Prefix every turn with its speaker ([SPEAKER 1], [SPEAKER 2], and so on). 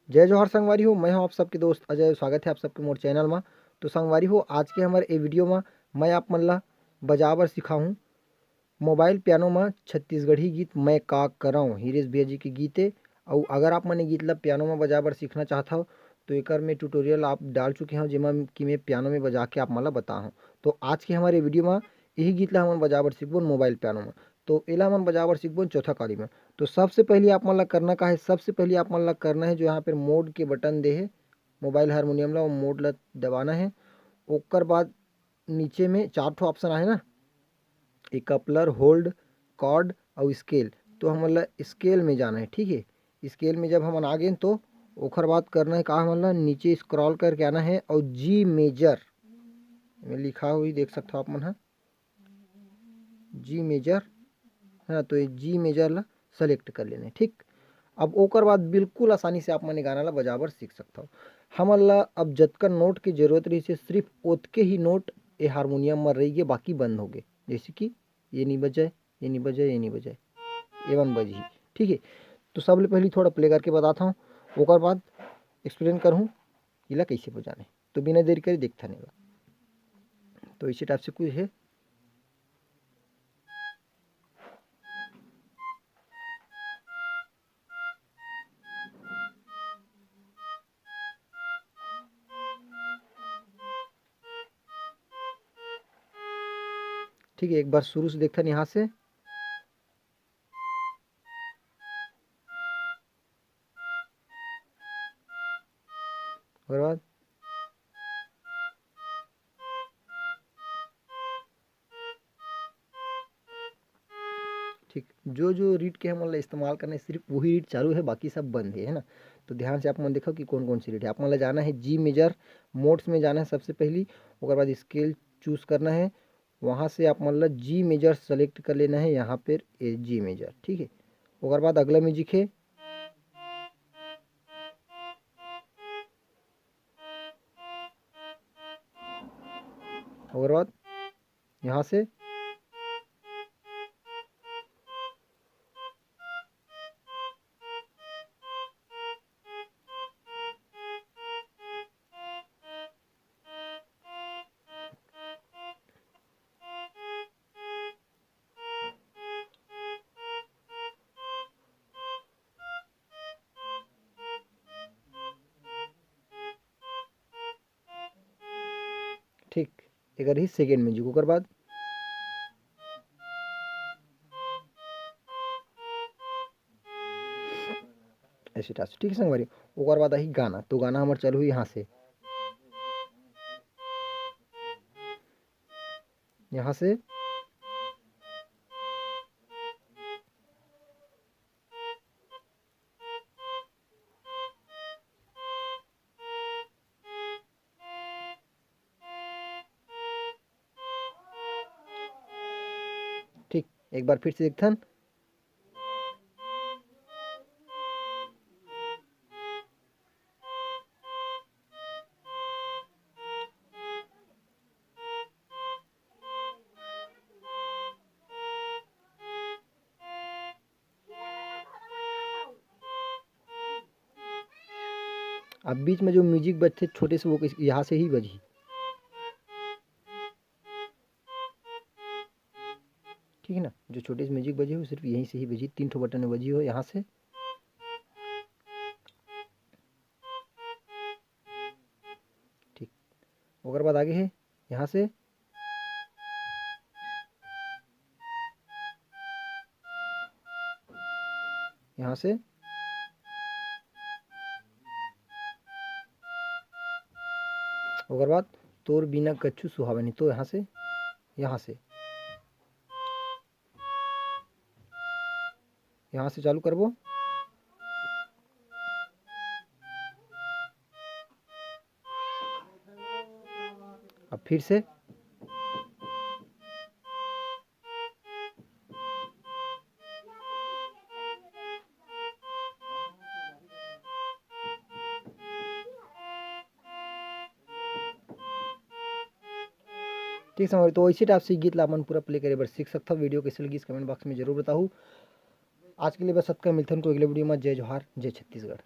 [SPEAKER 1] जय जोहार संगवारी हो, मैं हूं आप सबके दोस्त अजय। स्वागत है आप सबके मोर चैनल में। तो संगवारी हो, आज के हमारे ए वीडियो में मैं आप मन ला बजाबर सिखाऊँ मोबाइल पियानो में छत्तीसगढ़ी गीत मैं का कराऊँ। हिरेश भैया जी के गीत है। और अगर आप मन गीत ला पियानो में बजाबर सीखना चाहता हो तो एकर में ट्यूटोरियल आप डाल चुके हैं, जिसमें कि मैं पियानो में बजा के आप मन ला बताऊँ। तो आज के हमारे वीडियो में यही गीत ला हम बजाबर सीखबो मोबाइल पियानो में। तो एला हम बजाबर सीखबो चौथा कड़ी में। तो सबसे पहले आप मन ला करना का है, सबसे पहले आप मन ला करना है जो यहाँ पर मोड के बटन दे है मोबाइल हारमोनियम ला, वो मोड ला दबाना है। ओकर बाद नीचे में चार ठो ऑप्शन आहे ना, एक कपलर, होल्ड, कॉर्ड और स्केल। तो हमन ला स्केल में जाना है। ठीक है, स्केल में जब हम आ गए तो ओखर बात करना है, कहा हमन ला नीचे स्क्रॉल करके आना है और जी मेजर में लिखा हुई देख सकते हो आप मन, जी मेजर है ना। तो ये जी मेजर ला सेलेक्ट कर लेना है। ठीक, अब ओकर बाद बिल्कुल आसानी से आप मन गाना ला बजाबर सीख सकता हो। हमन ला अब जतका नोट की जरूरत रही है सिर्फ ओतके ही नोट ये हारमोनियम में रही गए, बाकी बंद हो गए। जैसे कि ये नहीं बजाए, ये नहीं बजाए, ये नहीं बजाए, ये वन बजी। ठीक है, तो सबले पहले थोड़ा प्ले करके बताता हूँ, ओकर बाद एक्सप्लेन करूँ इला कैसे बजाने। तो बिना देरी करे देखता नहीं। तो इसी टाइप से कुछ है। ठीक है, एक बार शुरू से देखता यहाँ से। ओकर बाद ठीक, जो जो रीड के हम इस्तेमाल करना है सिर्फ वही रीड चालू है, बाकी सब बंद है ना। तो ध्यान से आप मन देखो कि कौन कौन सी रीड है। आप मन जाना है जी मेजर मोड्स में जाना है सबसे पहली। ओकर बाद स्केल चूज करना है, वहाँ से आप मन जी मेजर सेलेक्ट कर लेना है यहाँ पर जी मेजर। ठीक है, ओकर बाद अगला म्यूजिक है, ओकर बाद यहाँ से ठीक एक ही सेकेंड म्यूजिक। ओकर बाद ऐसे टाइप से। ठीक है संगवारी, ओकर बाद आई गाना। तो गाना हमारे चालू हुई यहाँ से, यहाँ से ठीक, एक बार फिर से देखथन। अब बीच में जो म्यूजिक बजते छोटे से वो यहाँ से ही बजी। ठीक है ना, जो छोटे से म्यूजिक बजे हो सिर्फ यहीं से ही बजी, तीन ठो बटन में बजी हो यहाँ से। ठीक, ओकर बाद आगे है यहाँ से, यहाँ से ओकर बाद तोर बिना कच्चू सुहावनी। तो यहाँ से, यहाँ से, यहाँ से चालू करबो। अब फिर से ठीक समझ। तो इसी टाइप से गीत ला अपन पूरा प्ले करे बर सीख सकता। वीडियो कैसे लगी इस कमेंट बॉक्स में जरूर बताऊँ। आज के लिए बस सबका मिलता हूँ अगले वीडियो में। जय जोहार, जय छत्तीसगढ़।